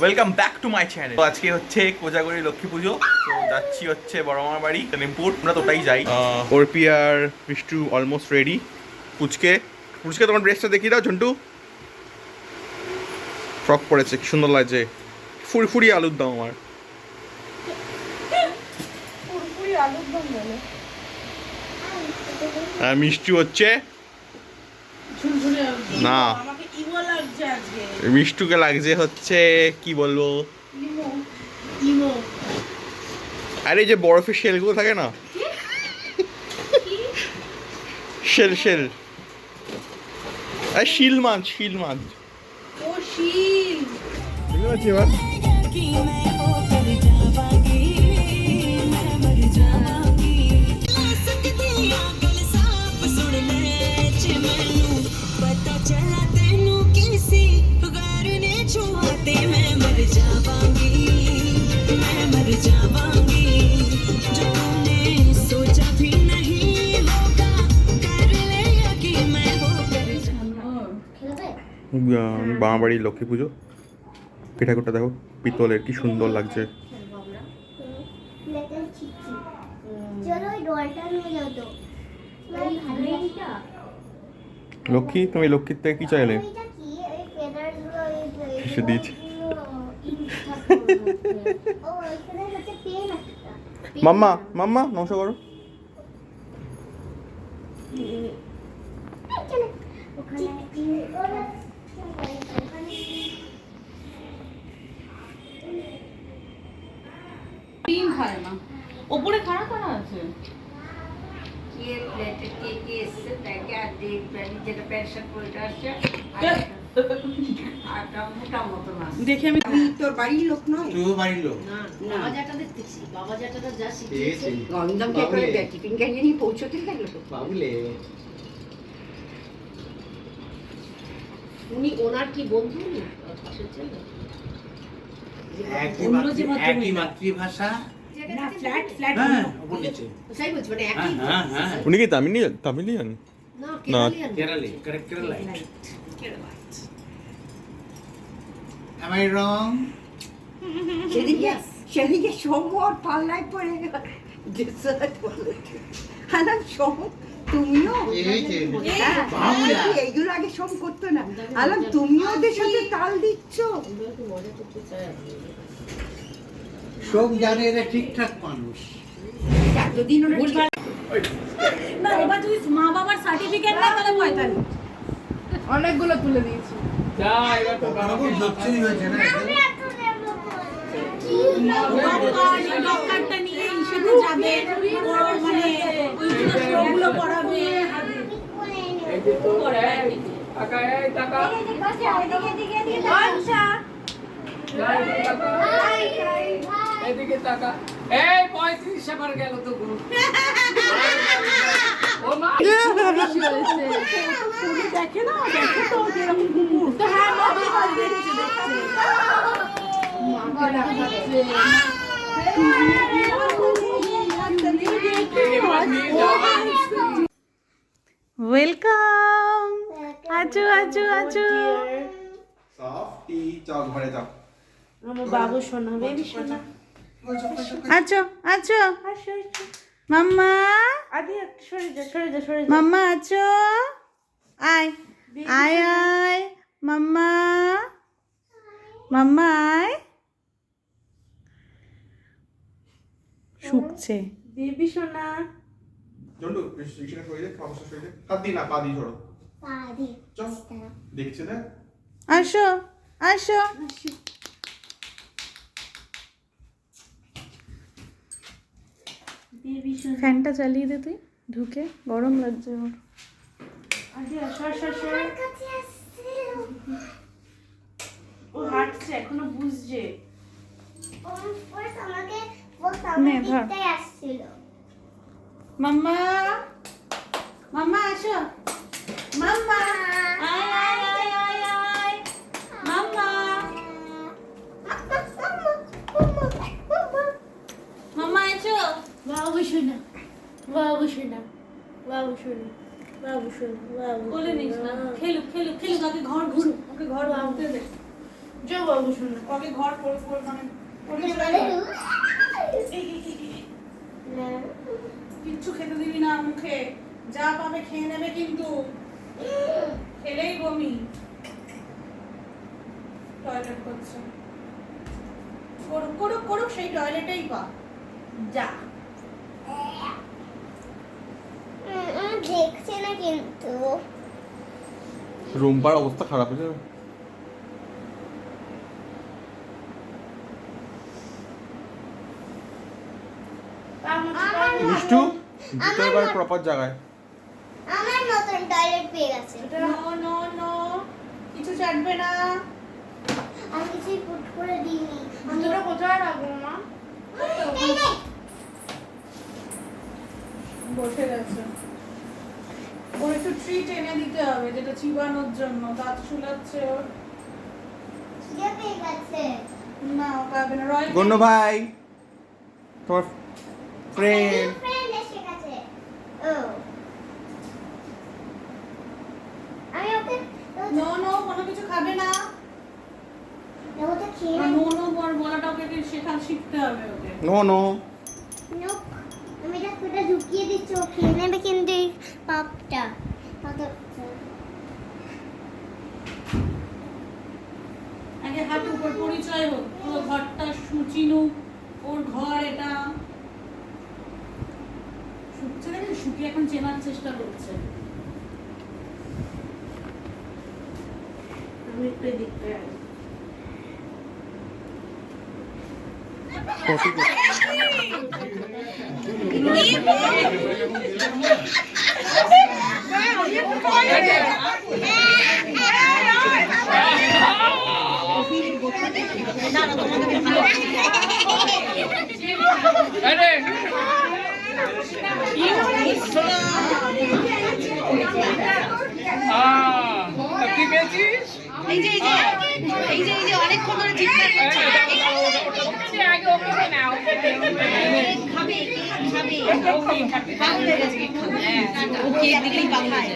Welcome back to my channel. আজকে হচ্ছে কোজাগরি লক্ষ্মী পুজো, তো যাচ্ছি হচ্ছে বড় মামার বাড়ি কালিমপুর। আমরা তো ওটাই যাই। অর্পি আর বিষ্টু অলমোস্ট রেডি। পুচকে তোমার ড্রেসটা দেখিয়ে দাও ঝন্টু। ফ্রক পরেছে, কি সুন্দর লাগছে। ফুরফুরি আলুর দাম আমার। আর মিষ্টি হচ্ছে না, মিষ্টুকে লাগছে হচ্ছে কি বলবো, আরে যে বরফের শেলগুলো থাকে না, শেল আর শিল মাছ ও শিল বুঝতে পারছি এবার। বাবা বাড়ির লক্ষ্মী পুজো, পিঠাকুটা দেখো পিতলের, কি সুন্দর লাগছে। লক্ষ্মী, তুমি লক্ষ্মীর থেকে কি চাইলে? কিসে দিয়েছি? মাম্মা নমস্কার করো। খায় না, ওপরে খাড়া করা আছে। দেখে আমি তোর বাড়ির লোক নয়, তুই বাড়ির লোক না। বাবা যেটা দেখতেছি, বাবা যেটা যা শিখেছে গন্ধমকে করে টিফিন খাইয়ে নিয়ে পৌঁছতে লাগলো বাবুলে। উনি ওনার কি বন্ধু না একই মাতৃভাষা না, ফ্ল্যাট উপর নিচে সেই বলছি, মানে একই। উনি কি তামিলিয়ান না কেরালি Am I wrong? সেদিকে সোমবার পাল্লায় পড়ে গেল। তুমিও এইগুলো আগে সোম করতো না, আলাম তুমিও ওদের সাথে তাল দিচ্ছ। সব জানে এরা ঠিকঠাক মানুষ। এতদিন না, এবার যদি মা বাবার সার্টিফিকেট না তাহলে 45 অনেকগুলো তুলে দিয়েছি। যা এবার তো বাবু জচ্চুরি হয়েছে না, ডক্টরটা নিয়ে ইসেতে যাবে, মানে ওইগুলো পড়াবে। এই যে তো টাকা এদিকে আচ্ছা এদিকে টাকা এই 35 সেবার গেল তো গুরু। ও মা দেখে না, দেখে তো এরকম কুকুর তো। হ্যাঁ নদী পাশ দেখছে ওয়েলকাম। আজু সফটি চক ভরে যাও। আমার বাবু সোনা, বেবি সোনা। আচ্ছা মাম্মা আদি সরে যা মাম্মা আছো, আয় মাম্মা আয়। শুকছে বেবি সোনা। জন্টু এখানে সরে দে, খাবারটা সরে দে, হাত দি না, পা দি ধরো, পা দি চল দেখছে না। আসো ফ্যানটা চালিয়ে দে তুই, ঢুকে গরম লাগছে ওর। ও হাঁটছে এখনো, বুঝছে। মাম্মা আসো, মাম্মা আয় মাম্মা এসো। বাবু শোনা কোলে নিস না, খেলুক, ওকে ঘর ঘুরুক, ওকে ঘর ভাঙতে দে। যে বাবু শুনে ওকে ঘর মানে পরিষ্কার কিচ্ছু খেতে দিবি না মুখে, যা পাবে খেয়ে নেবে কিন্তু খেলেই বমি। টয়লেট করছে, করুক করুক করুক, সেই টয়লেটেই পা যা। দেখছে না কিন্তু রুমপার অবস্থা খারাপ হয়ে যাবে। মিষ্টু জুতো এবার প্রপার জায়গায়। আমার নতুন টয়লেট পেয়ে গেছে। নো নো নো, কিছু চাটবে না। আমি কিছুই পুট করে দিইনি। জুতোটা কোথায় রাখবো মা? বসে গেছে, ওর একটু ট্রিট এনে দিতে হবে, যেটা চিবানোর জন্য। দাঁত শুলাচ্ছে ওর। খিদে পেয়ে গেছে। না ও খাবে না। রয়্যাল গণ্য ভাই, তোমার ফ্রেন্ড ফ্রেন্ড এসে গেছে। ও আমি ওকে নো নো, কোনো কিছু খাবে না। ওটা খেয়ে নো নো বলাটা ওকে শিখতে হবে ওকে। No no. নোক, আমি এটা কোটা ঢুকিয়ে দিচ্ছি, ও খেয়ে নেবে কিন্তু এই পাপটা। আগে হাত উপর পরিচয় হোক, পুরো ঘরটা সুচিনুক, ওর ঘর এটা। শুকছে দেখি, শুকিয়ে এখন চেনার চেষ্টা করছে। আমি একটু দেখতে আসি। কি পেয়েছিস? এই যে অনেকক্ষণ ধরে চিৎকার করছে। আগে ওকে নাও। খাবে খাবে, ও কেক দিলেই পাখায়।